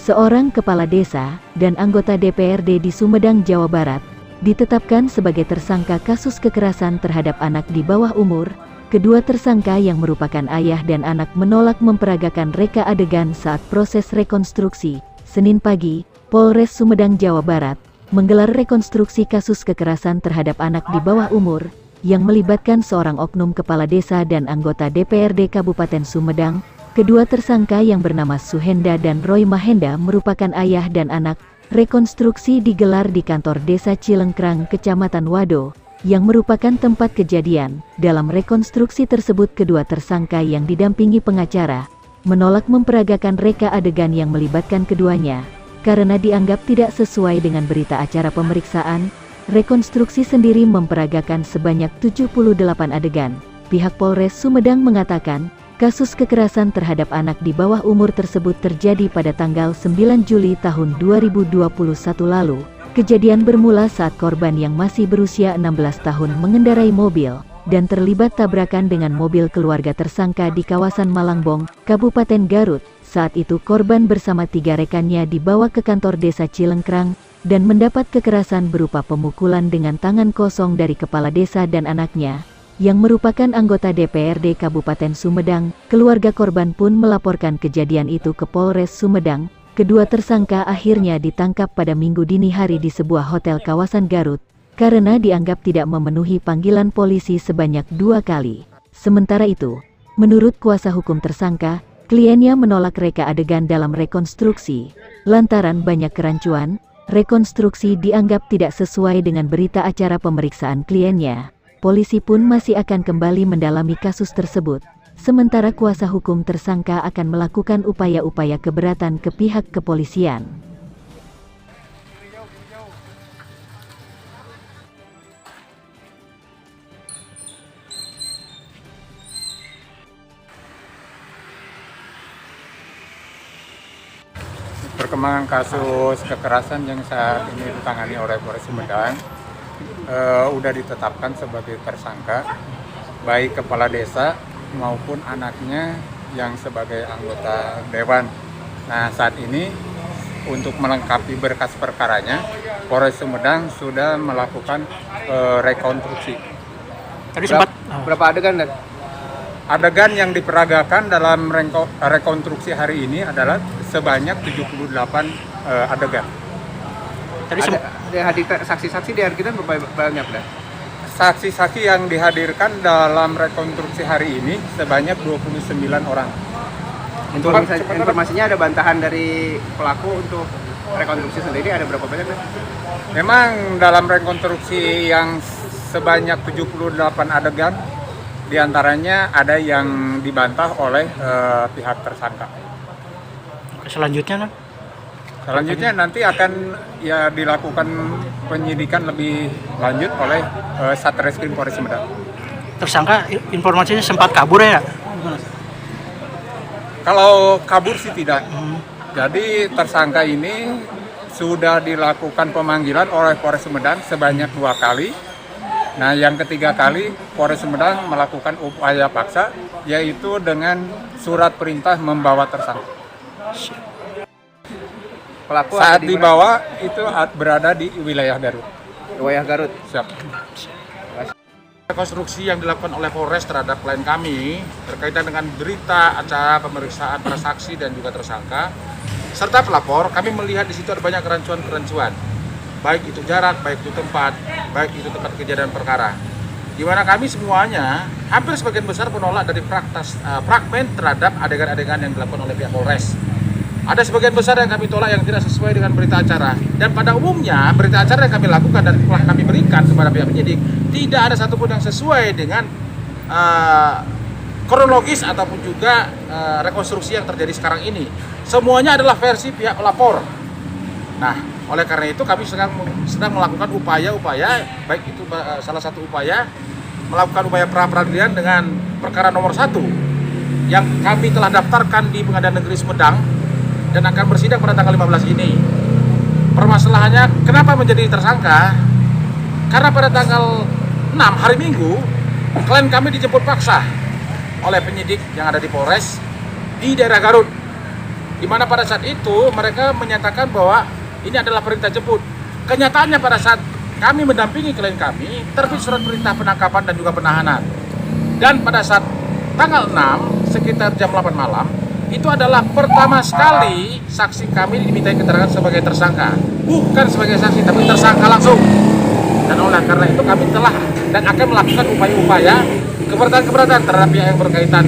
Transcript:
seorang kepala desa dan anggota DPRD di Sumedang, Jawa Barat, ditetapkan sebagai tersangka kasus kekerasan terhadap anak di bawah umur. Kedua tersangka yang merupakan ayah dan anak menolak memperagakan reka adegan saat proses rekonstruksi. Senin pagi, Polres Sumedang, Jawa Barat, menggelar rekonstruksi kasus kekerasan terhadap anak di bawah umur, yang melibatkan seorang oknum kepala desa dan anggota DPRD Kabupaten Sumedang. Kedua tersangka yang bernama Suhenda dan Roy Mahenda merupakan ayah dan anak. Rekonstruksi digelar di kantor Desa Cilengkrang, Kecamatan Wado, yang merupakan tempat kejadian. Dalam rekonstruksi tersebut, kedua tersangka yang didampingi pengacara menolak memperagakan reka adegan yang melibatkan keduanya karena dianggap tidak sesuai dengan berita acara pemeriksaan. Rekonstruksi sendiri memperagakan sebanyak 78 adegan. Pihak Polres Sumedang mengatakan, kasus kekerasan terhadap anak di bawah umur tersebut terjadi pada tanggal 9 Juli tahun 2021 lalu. Kejadian bermula saat korban yang masih berusia 16 tahun mengendarai mobil dan terlibat tabrakan dengan mobil keluarga tersangka di kawasan Malangbong, Kabupaten Garut. Saat itu korban bersama 3 rekannya dibawa ke kantor Desa Cilengkrang dan mendapat kekerasan berupa pemukulan dengan tangan kosong dari kepala desa dan anaknya, yang merupakan anggota DPRD Kabupaten Sumedang. Keluarga korban pun melaporkan kejadian itu ke Polres Sumedang. Kedua tersangka akhirnya ditangkap pada Minggu dini hari di sebuah hotel kawasan Garut, karena dianggap tidak memenuhi panggilan polisi sebanyak 2 kali. Sementara itu, menurut kuasa hukum tersangka, kliennya menolak reka adegan dalam rekonstruksi. Lantaran banyak kerancuan, rekonstruksi dianggap tidak sesuai dengan berita acara pemeriksaan kliennya. Polisi pun masih akan kembali mendalami kasus tersebut. Sementara kuasa hukum tersangka akan melakukan upaya-upaya keberatan ke pihak kepolisian. Perkembangan kasus kekerasan yang saat ini ditangani oleh Polres Sumedang sudah ditetapkan sebagai tersangka, baik kepala desa maupun anaknya yang sebagai anggota dewan. Nah, saat ini untuk melengkapi berkas perkaranya, Polres Sumedang sudah melakukan rekonstruksi. Tadi sempat berapa adegan, Dan? Adegan yang diperagakan dalam rekonstruksi hari ini adalah sebanyak 78 adegan. Tadi hadir saksi-saksi dihadirkan berapa banyak, Dan? Saksi-saksi yang dihadirkan dalam rekonstruksi hari ini sebanyak 29 orang. Informasinya ada bantahan dari pelaku untuk rekonstruksi sendiri, ada berapa banyak, Dan? Memang dalam rekonstruksi yang sebanyak 78 adegan, diantaranya ada yang dibantah oleh pihak tersangka. Selanjutnya, Dan? Selanjutnya nanti akan dilakukan penyidikan lebih lanjut oleh Satreskrim Polres Sumedang. Tersangka informasinya sempat kabur ya? Kalau kabur sih tidak. Jadi tersangka ini sudah dilakukan pemanggilan oleh Polres Sumedang sebanyak 2 kali. Nah, yang ketiga kali Polres Sumedang melakukan upaya paksa, yaitu dengan surat perintah membawa tersangka. Pelaku Saat dibawa itu berada di wilayah Garut. Wilayah Garut. Siap. Rekonstruksi yang dilakukan oleh Polres terhadap klien kami berkaitan dengan berita acara pemeriksaan para saksi dan juga tersangka serta pelapor, kami melihat di situ ada banyak kerancuan-kerancuan, baik itu jarak, baik itu tempat, baik itu tempat kejadian perkara, di mana kami semuanya hampir sebagian besar menolak dari fragmen terhadap adegan-adegan yang dilakukan oleh pihak Polres. Ada sebagian besar yang kami tolak yang tidak sesuai dengan berita acara, dan pada umumnya berita acara yang kami lakukan dan telah kami berikan kepada pihak penyidik tidak ada satupun yang sesuai dengan kronologis ataupun juga rekonstruksi yang terjadi sekarang ini. Semuanya adalah versi pihak pelapor. Nah, oleh karena itu kami sedang melakukan upaya-upaya, baik itu salah satu upaya melakukan upaya pra-peradilan dengan perkara nomor 1 yang kami telah daftarkan di Pengadilan Negeri Sumedang dan akan bersidang pada tanggal 15 ini. Permasalahannya kenapa menjadi tersangka? Karena pada tanggal 6 hari Minggu, klien kami dijemput paksa oleh penyidik yang ada di Polres di daerah Garut. Di mana pada saat itu mereka menyatakan bahwa ini adalah perintah jemput. Kenyataannya pada saat kami mendampingi klien kami, terbit surat perintah penangkapan dan juga penahanan. Dan pada saat tanggal 6 sekitar jam 8 malam, itu adalah pertama sekali saksi kami dimintai keterangan sebagai tersangka, bukan sebagai saksi tapi tersangka langsung. Dan oleh karena itu kami telah dan akan melakukan upaya-upaya keberatan terhadap pihak yang berkaitan.